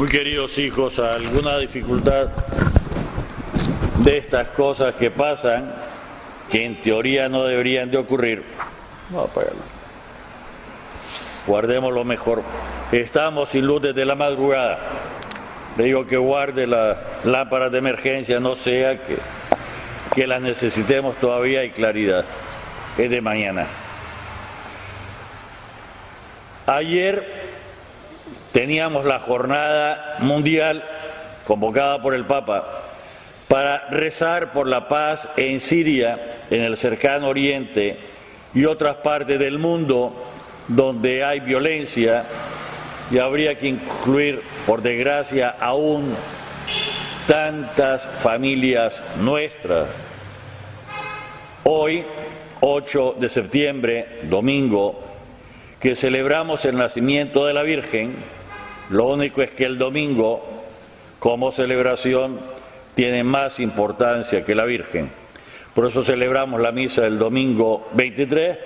Muy queridos hijos, alguna dificultad de estas cosas que pasan, que en teoría no deberían de ocurrir, no apagarlo. Guardemos lo mejor. Estamos sin luz desde la madrugada. Le digo que guarde las lámparas de emergencia, no sea que las necesitemos todavía y claridad. Es de mañana. Ayer teníamos la jornada mundial convocada por el Papa para rezar por la paz en Siria, en el cercano Oriente y otras partes del mundo donde hay violencia, y habría que incluir, por desgracia, aún tantas familias nuestras. Hoy, 8 de septiembre, domingo, que celebramos el nacimiento de la Virgen, lo único es que el domingo, como celebración, tiene más importancia que la Virgen. Por eso celebramos la misa del domingo 23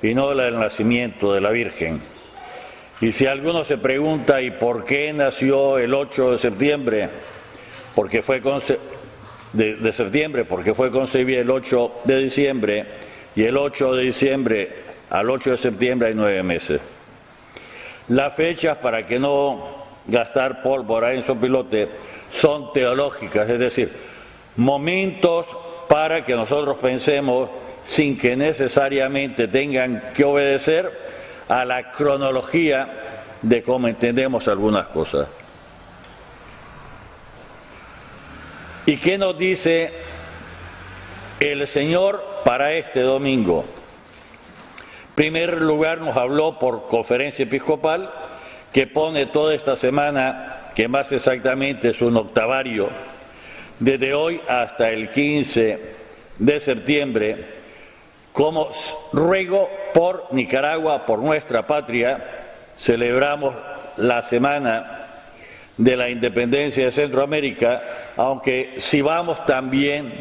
y no la del nacimiento de la Virgen. Y si alguno se pregunta, ¿y por qué nació el 8 de septiembre? Porque fue de septiembre, porque fue concebida el 8 de diciembre, y el 8 de diciembre al 8 de septiembre hay 9 meses. Las fechas, para que no gastar pólvora en sopilote, son teológicas, es decir, momentos para que nosotros pensemos sin que necesariamente tengan que obedecer a la cronología de cómo entendemos algunas cosas. ¿Y qué nos dice el Señor para este domingo? En primer lugar, nos habló por conferencia episcopal, que pone toda esta semana, que más exactamente es un octavario, desde hoy hasta el 15 de septiembre, como ruego por Nicaragua, por nuestra patria. Celebramos la semana de la independencia de Centroamérica, aunque si vamos también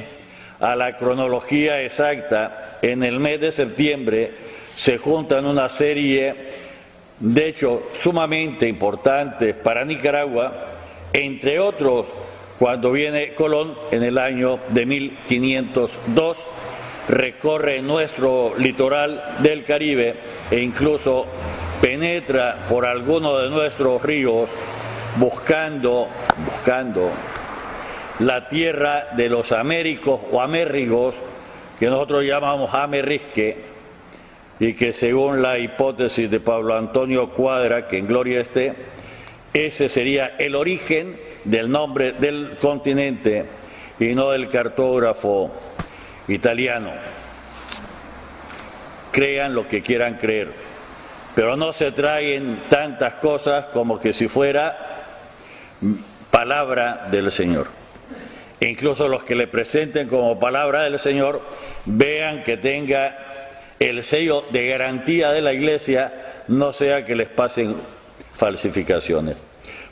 a la cronología exacta, en el mes de septiembre se juntan una serie de hechos sumamente importantes para Nicaragua, entre otros cuando viene Colón en el año de 1502, recorre nuestro litoral del Caribe e incluso penetra por alguno de nuestros ríos buscando la tierra de los américos o amérrigos, que nosotros llamamos Amerrisque, y que según la hipótesis de Pablo Antonio Cuadra, que en gloria esté, ese sería el origen del nombre del continente y no del cartógrafo italiano. Crean lo que quieran creer, pero no se traen tantas cosas como que si fuera palabra del Señor. E incluso los que le presenten como palabra del Señor, vean que tenga el sello de garantía de la Iglesia, no sea que les pasen falsificaciones.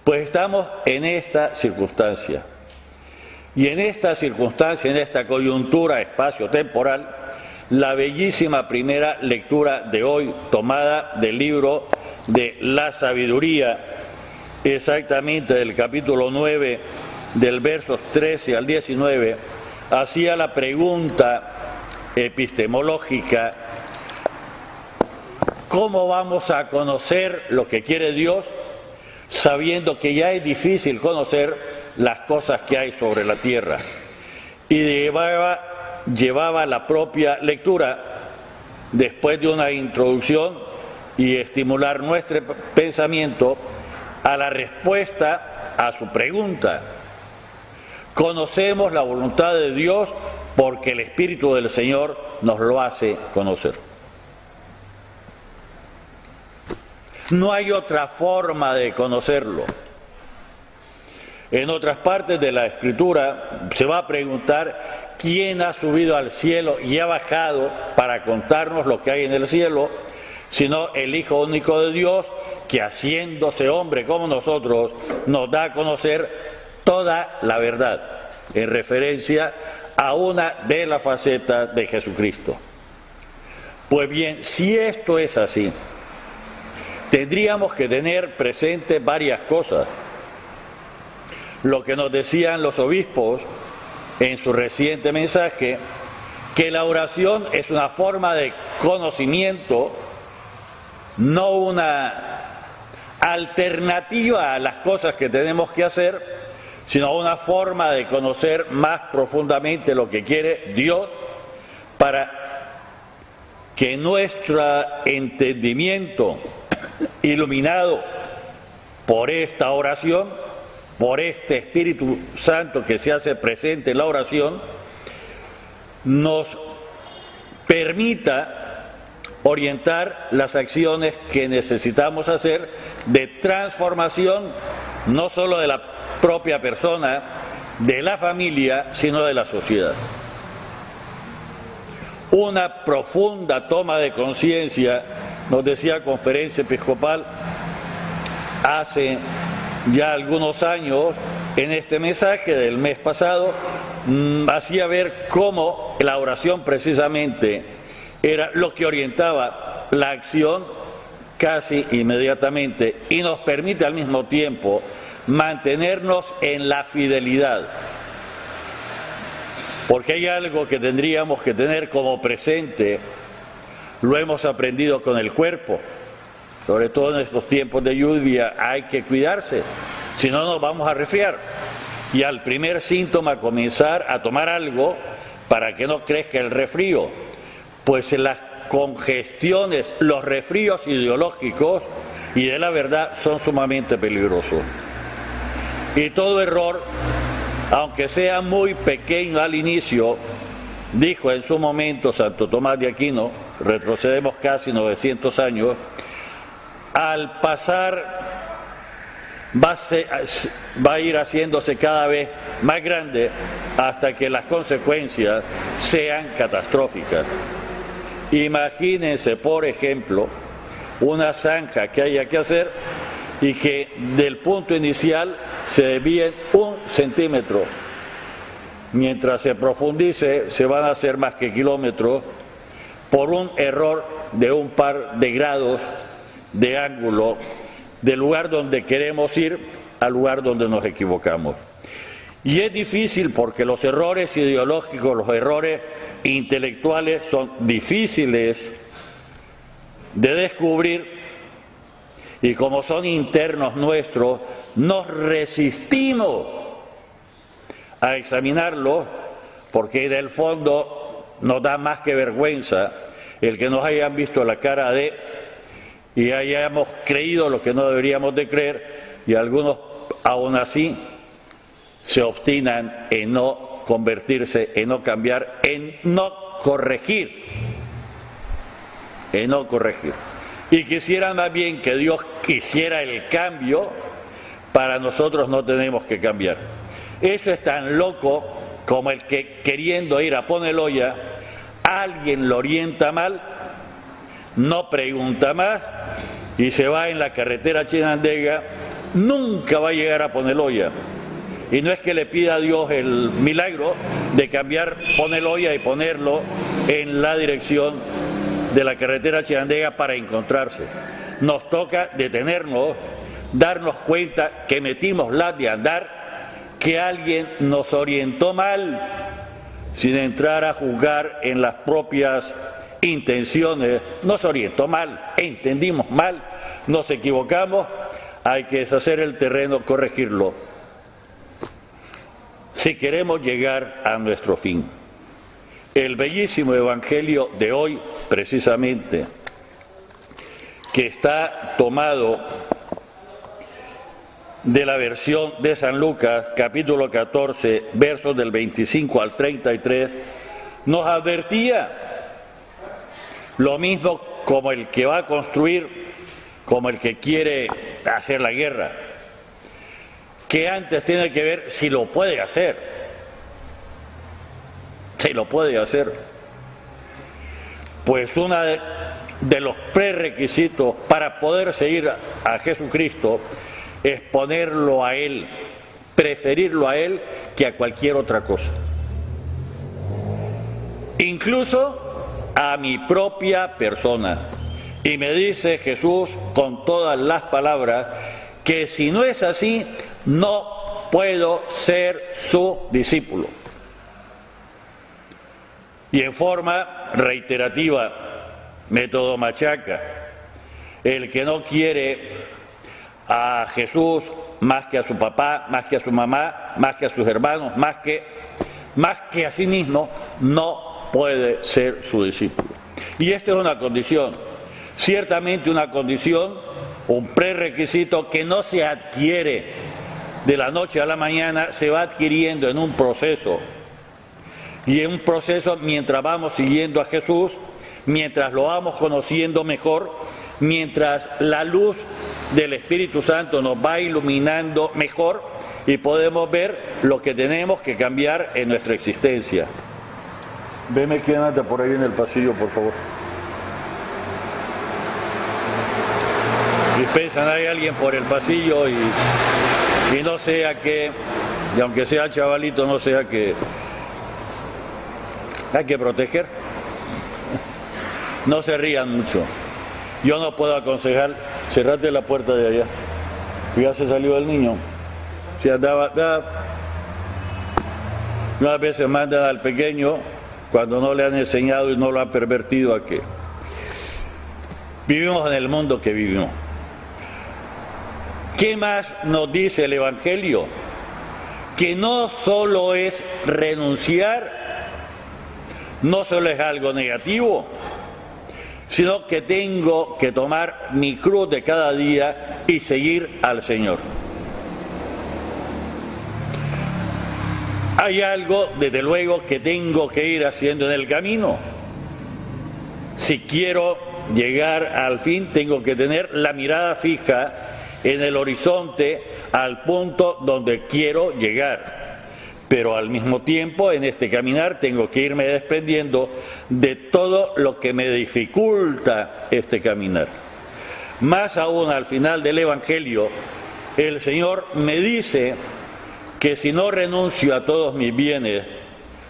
Pues estamos en esta circunstancia. Y en esta circunstancia, en esta coyuntura espacio-temporal, la bellísima primera lectura de hoy, tomada del libro de la sabiduría, exactamente del capítulo 9, del versos 13 al 19, hacía la pregunta epistemológica: ¿cómo vamos a conocer lo que quiere Dios sabiendo que ya es difícil conocer las cosas que hay sobre la tierra? Y llevaba la propia lectura, después de una introducción y estimular nuestro pensamiento, a la respuesta a su pregunta. Conocemos la voluntad de Dios porque el Espíritu del Señor nos lo hace conocer. No hay otra forma de conocerlo. En otras partes de la Escritura se va a preguntar quién ha subido al cielo y ha bajado para contarnos lo que hay en el cielo, sino el Hijo único de Dios, que haciéndose hombre como nosotros, nos da a conocer toda la verdad, en referencia a una de las facetas de Jesucristo. Pues bien, si esto es así, tendríamos que tener presente varias cosas. lo que nos decían los obispos en su reciente mensaje, que la oración es una forma de conocimiento, no una alternativa a las cosas que tenemos que hacer, sino una forma de conocer más profundamente lo que quiere Dios para que nuestro entendimiento, iluminado por esta oración, por este Espíritu Santo que se hace presente en la oración, nos permita orientar las acciones que necesitamos hacer de transformación, no solo de la propia persona, de la familia, sino de la sociedad. Una profunda toma de conciencia, nos decía Conferencia Episcopal hace ya algunos años, en este mensaje del mes pasado, hacía ver cómo la oración precisamente era lo que orientaba la acción casi inmediatamente y nos permite al mismo tiempo mantenernos en la fidelidad. Porque hay algo que tendríamos que tener como presente, lo hemos aprendido con el cuerpo, sobre todo en estos tiempos de lluvia hay que cuidarse, si no nos vamos a resfriar. Y al primer síntoma comenzar a tomar algo para que no crezca el resfrío, pues las congestiones, los resfríos ideológicos y de la verdad son sumamente peligrosos. Y todo error, aunque sea muy pequeño al inicio, dijo en su momento Santo Tomás de Aquino, retrocedemos casi 900 años, al pasar va a ir haciéndose cada vez más grande hasta que las consecuencias sean catastróficas. Imagínense, por ejemplo, una zanja que haya que hacer y que del punto inicial se desvíen 1 centímetro. Mientras se profundice, se van a hacer más que kilómetros por un error de un par de grados de ángulo del lugar donde queremos ir al lugar donde nos equivocamos. Y es difícil porque los errores ideológicos, los errores intelectuales son difíciles de descubrir y como son internos nuestros, nos resistimos a examinarlos porque en el fondo nos da más que vergüenza el que nos hayan visto la cara de y hayamos creído lo que no deberíamos de creer y algunos aún así se obstinan en no convertirse, en no cambiar, en no corregir, y quisieran más bien que Dios quisiera el cambio. Para nosotros no tenemos que cambiar. Eso es tan loco como el que queriendo ir a Poneloya, alguien lo orienta mal, no pregunta más y se va en la carretera Chinandega, nunca va a llegar a Poneloya. Y no es que le pida a Dios el milagro de cambiar Poneloya y ponerlo en la dirección de la carretera Chinandega para encontrarse. Nos toca detenernos, darnos cuenta que metimos la de andar, que alguien nos orientó mal, sin entrar a juzgar en las propias intenciones, nos orientó mal, entendimos mal, nos equivocamos, hay que deshacer el terreno, corregirlo, si queremos llegar a nuestro fin. El bellísimo evangelio de hoy, precisamente, que está tomado de la versión de San Lucas, capítulo 14, versos del 25 al 33, nos advertía lo mismo como el que va a construir, como el que quiere hacer la guerra, que antes tiene que ver si lo puede hacer, pues uno de los prerequisitos para poder seguir a Jesucristo es ponerlo a Él, preferirlo a Él que a cualquier otra cosa, incluso a mi propia persona. Y me dice Jesús con todas las palabras que si no es así, no puedo ser su discípulo. Y en forma reiterativa, método machaca, el que no quiere a Jesús más que a su papá, más que a su mamá, más que a sus hermanos, más que a sí mismo, no puede ser su discípulo. Y esta es una condición, ciertamente una condición, un prerequisito que no se adquiere de la noche a la mañana, se va adquiriendo en un proceso. Y en un proceso mientras vamos siguiendo a Jesús, mientras lo vamos conociendo mejor, mientras la luz del Espíritu Santo nos va iluminando mejor y podemos ver lo que tenemos que cambiar en nuestra existencia. Veme quién anda por ahí en el pasillo, por favor. Dispensan, hay alguien por el pasillo y no sea que, y aunque sea chavalito, no sea que hay que proteger. No se rían mucho. Yo no puedo aconsejar, cerrate la puerta de allá. Ya se salió el niño. Se andaba, unas veces mandan al pequeño cuando no le han enseñado y no lo han pervertido a que vivimos en el mundo que vivimos. ¿Qué más nos dice el Evangelio? Que no solo es renunciar, no solo es algo negativo, sino que tengo que tomar mi cruz de cada día y seguir al Señor. Hay algo, desde luego, que tengo que ir haciendo en el camino. Si quiero llegar al fin, tengo que tener la mirada fija en el horizonte, al punto donde quiero llegar. Pero al mismo tiempo, en este caminar, tengo que irme desprendiendo de todo lo que me dificulta este caminar. Más aún, al final del Evangelio, el Señor me dice que si no renuncio a todos mis bienes,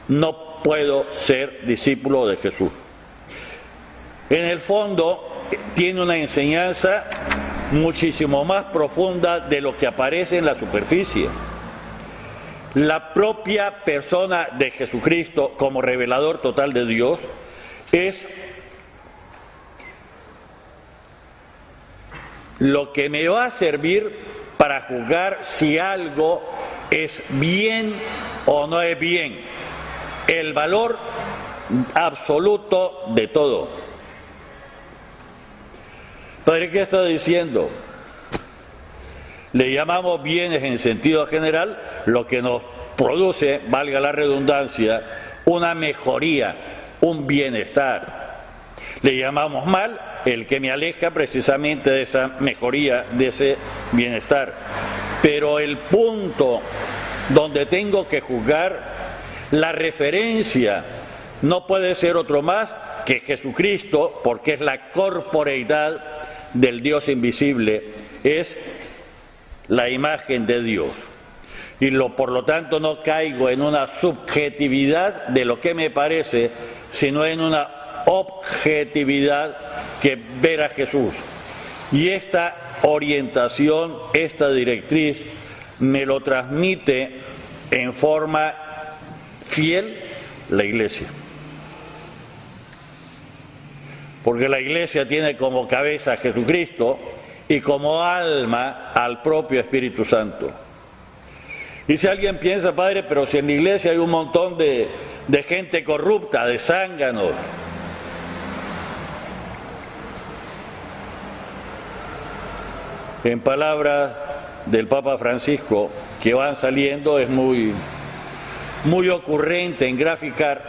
no puedo ser discípulo de Jesús. En el fondo, tiene una enseñanza muchísimo más profunda de lo que aparece en la superficie. La propia persona de Jesucristo como revelador total de Dios es lo que me va a servir para juzgar si algo es bien o no es bien, el valor absoluto de todo. Padre, ¿qué está diciendo? Le llamamos bienes en sentido general lo que nos produce, valga la redundancia, una mejoría, un bienestar. Le llamamos mal el que me aleja precisamente de esa mejoría, de ese bienestar. Pero el punto donde tengo que juzgar, la referencia, no puede ser otro más que Jesucristo, porque es la corporeidad del Dios invisible, es la imagen de Dios. Y por lo tanto no caigo en una subjetividad de lo que me parece, sino en una objetividad que ver a Jesús. Y esta orientación, esta directriz, me lo transmite en forma fiel la Iglesia. Porque la Iglesia tiene como cabeza a Jesucristo y como alma al propio Espíritu Santo. Y si alguien piensa, Padre, pero si en la Iglesia hay un montón de gente corrupta, de zánganos, en palabras del Papa Francisco que van saliendo, es muy ocurrente en graficar,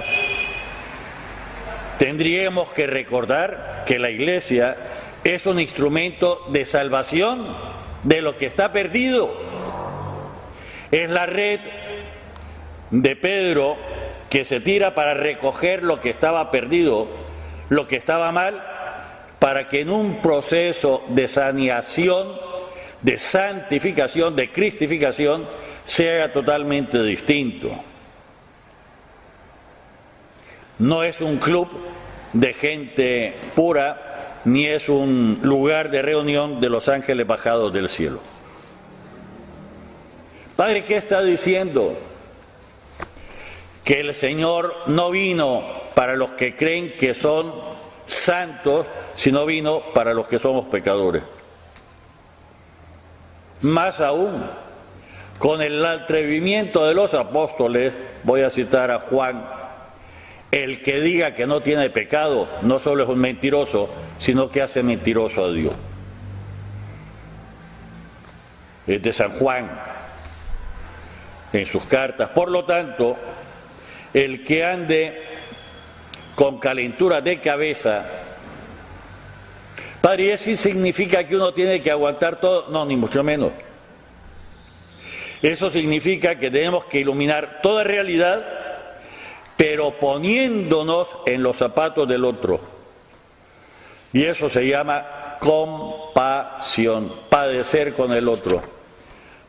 tendríamos que recordar que la Iglesia es un instrumento de salvación de lo que está perdido. Es la red de Pedro que se tira para recoger lo que estaba perdido, lo que estaba mal, para que en un proceso de saneación, de santificación, de cristificación, sea totalmente distinto. No es un club de gente pura, ni es un lugar de reunión de los ángeles bajados del cielo. Padre, ¿qué está diciendo? Que el Señor no vino para los que creen que son santos, sino vino para los que somos pecadores. Más aún, con el atrevimiento de los apóstoles, voy a citar a Juan: el que diga que no tiene pecado no solo es un mentiroso, sino que hace mentiroso a Dios. Es de San Juan en sus cartas. Por lo tanto, el que ande con calentura de cabeza, Padre, ¿y eso significa que uno tiene que aguantar todo? No, ni mucho menos. Eso significa que tenemos que iluminar toda realidad, pero poniéndonos en los zapatos del otro. Y eso se llama compasión, padecer con el otro.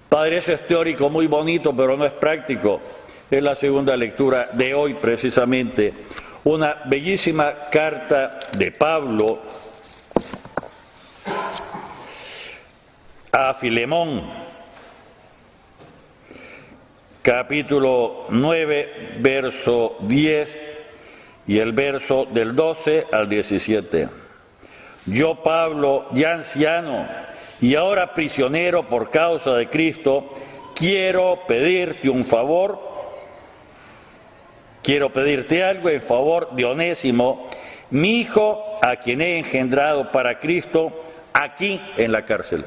Padre, eso es teórico muy bonito, pero no es práctico. Es la segunda lectura de hoy precisamente. Una bellísima carta de Pablo a Filemón, capítulo 9, verso 10 y el verso del 12 al 17. Yo, Pablo, ya anciano y ahora prisionero por causa de Cristo, quiero pedirte un favor. Quiero pedirte algo en favor de Onésimo, mi hijo, a quien he engendrado para Cristo, aquí en la cárcel.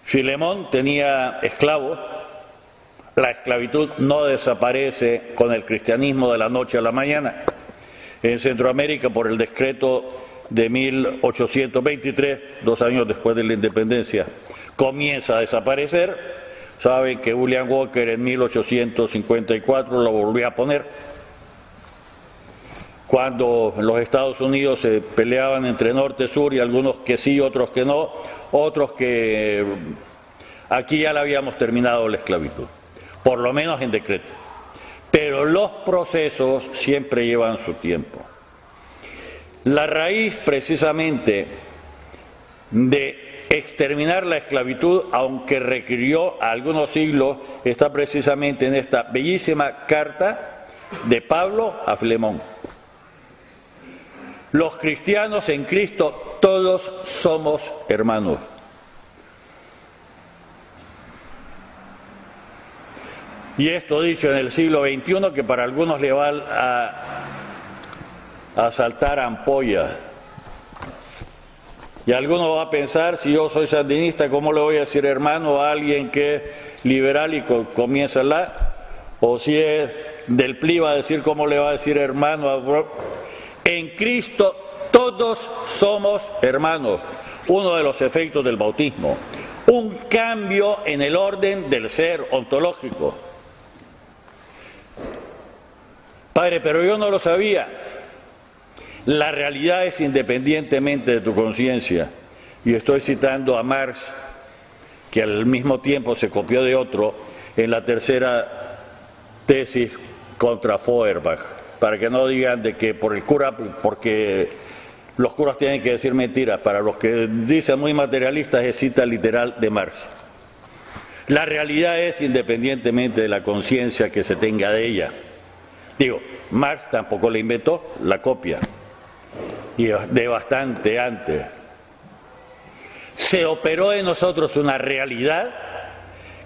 Filemón tenía esclavos. La esclavitud no desaparece con el cristianismo de la noche a la mañana. En Centroamérica, por el decreto de 1823, 2 años después de la independencia, comienza a desaparecer. Saben que William Walker en 1854 lo volvió a poner. Cuando en los Estados Unidos se peleaban entre norte y sur, y algunos que sí, otros que no, otros que aquí ya la habíamos terminado la esclavitud, por lo menos en decreto. Pero los procesos siempre llevan su tiempo. La raíz precisamente de exterminar la esclavitud, aunque requirió algunos siglos, está precisamente en esta bellísima carta de Pablo a Filemón. Los cristianos en Cristo todos somos hermanos. Y esto dicho en el siglo XXI, que para algunos le va a saltar ampolla. Y alguno va a pensar, si yo soy sandinista, ¿cómo le voy a decir hermano a alguien que es liberal y comienza la? O si es del PLI, va a decir, ¿cómo le va a decir hermano a... En Cristo todos somos hermanos. Uno de los efectos del bautismo. Un cambio en el orden del ser ontológico. Padre, pero yo no lo sabía. La realidad es independientemente de tu conciencia. Y estoy citando a Marx, que al mismo tiempo se copió de otro en la tercera tesis contra Feuerbach, para que no digan de que por el cura, porque los curas tienen que decir mentiras. Para los que dicen muy materialistas, es cita literal de Marx. La realidad es independientemente de la conciencia que se tenga de ella. Digo, Marx tampoco la inventó, la copia, y de bastante antes. Se operó en nosotros una realidad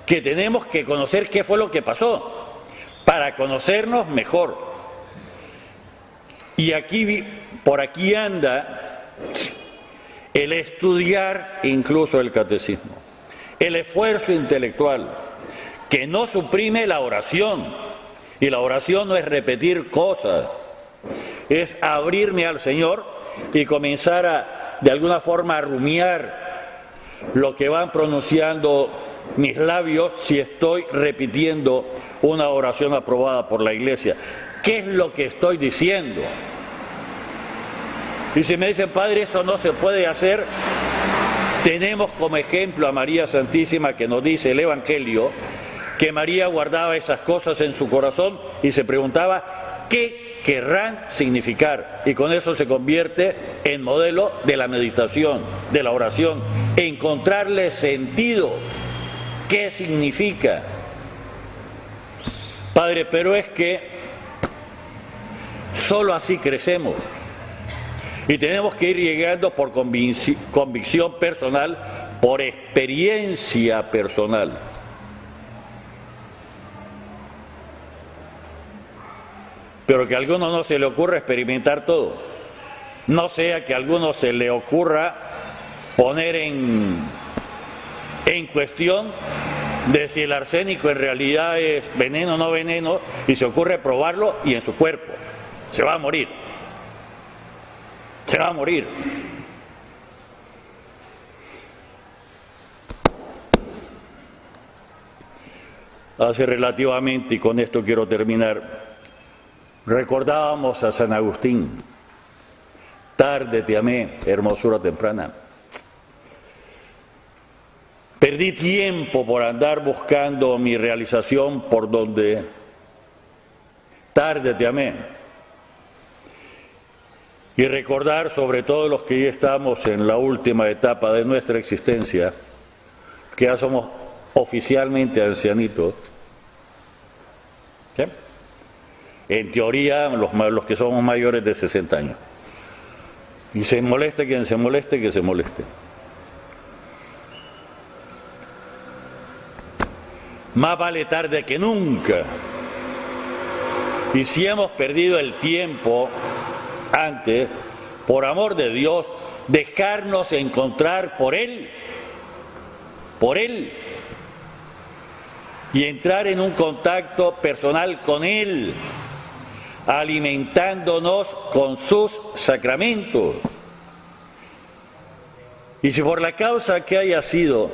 que tenemos que conocer qué fue lo que pasó, para conocernos mejor. Y aquí, por aquí anda el estudiar incluso el catecismo, el esfuerzo intelectual, que no suprime la oración. Y la oración no es repetir cosas, es abrirme al Señor y comenzar a, de alguna forma, a rumiar lo que van pronunciando mis labios si estoy repitiendo una oración aprobada por la Iglesia. ¿Qué es lo que estoy diciendo? Y si me dicen, Padre, eso no se puede hacer, tenemos como ejemplo a María Santísima, que nos dice el Evangelio, que María guardaba esas cosas en su corazón y se preguntaba, qué querrán significar, y con eso se convierte en modelo de la meditación, de la oración, encontrarle sentido. ¿Qué significa? Padre, pero es que solo así crecemos y tenemos que ir llegando por convicción personal, por experiencia personal. Pero que a alguno no se le ocurra experimentar todo, no sea que a alguno se le ocurra poner en cuestión de si el arsénico en realidad es veneno o no veneno, y se ocurre probarlo y en su cuerpo se va a morir, se va a morir. Hace relativamente, y con esto quiero terminar, recordábamos a San Agustín: tarde te amé, hermosura temprana. Perdí tiempo por andar buscando mi realización por donde tarde te amé. Y recordar, sobre todo los que ya estamos en la última etapa de nuestra existencia, que ya somos oficialmente ancianitos, ¿sí? En teoría los que somos mayores de 60 años. Y se moleste quien se moleste, que se moleste. Más vale tarde que nunca. Y si hemos perdido el tiempo antes, por amor de Dios, dejarnos encontrar por Él, y entrar en un contacto personal con Él, alimentándonos con sus sacramentos. Y si por la causa que haya sido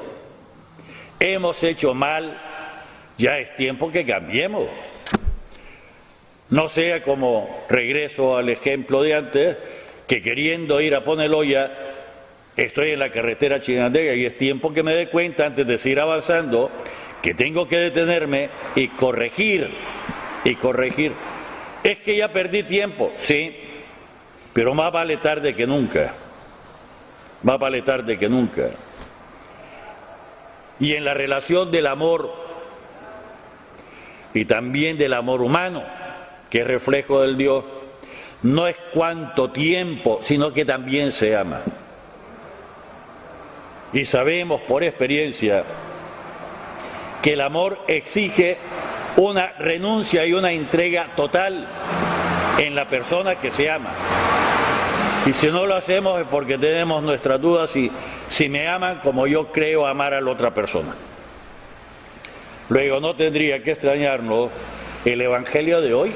hemos hecho mal, ya es tiempo que cambiemos. No sea como, regreso al ejemplo de antes, que queriendo ir a Poneloya, estoy en la carretera Chinandega y es tiempo que me dé cuenta, antes de seguir avanzando, que tengo que detenerme y corregir. Es que ya perdí tiempo, sí, pero más vale tarde que nunca. Más vale tarde que nunca. Y en la relación del amor, y también del amor humano, que es reflejo del Dios, no es cuánto tiempo, sino que también se ama. Y sabemos por experiencia que el amor exige una renuncia y una entrega total en la persona que se ama. Y si no lo hacemos es porque tenemos nuestras dudas si me aman como yo creo amar a la otra persona. Luego no tendría que extrañarnos el Evangelio de hoy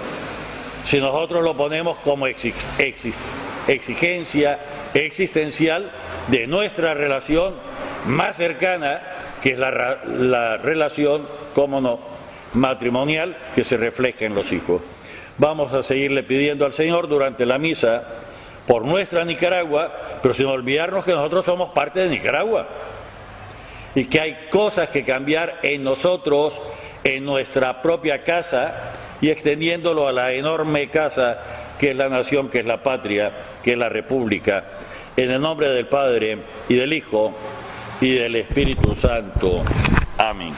si nosotros lo ponemos como exigencia existencial de nuestra relación más cercana, que es la relación, cómo no, matrimonial, que se refleja en los hijos. Vamos a seguirle pidiendo al Señor durante la misa por nuestra Nicaragua, pero sin olvidarnos que nosotros somos parte de Nicaragua y que hay cosas que cambiar en nosotros, en nuestra propia casa, y extendiéndolo a la enorme casa que es la nación, que es la patria, que es la república. En el nombre del Padre, y del Hijo, y del Espíritu Santo. Amén.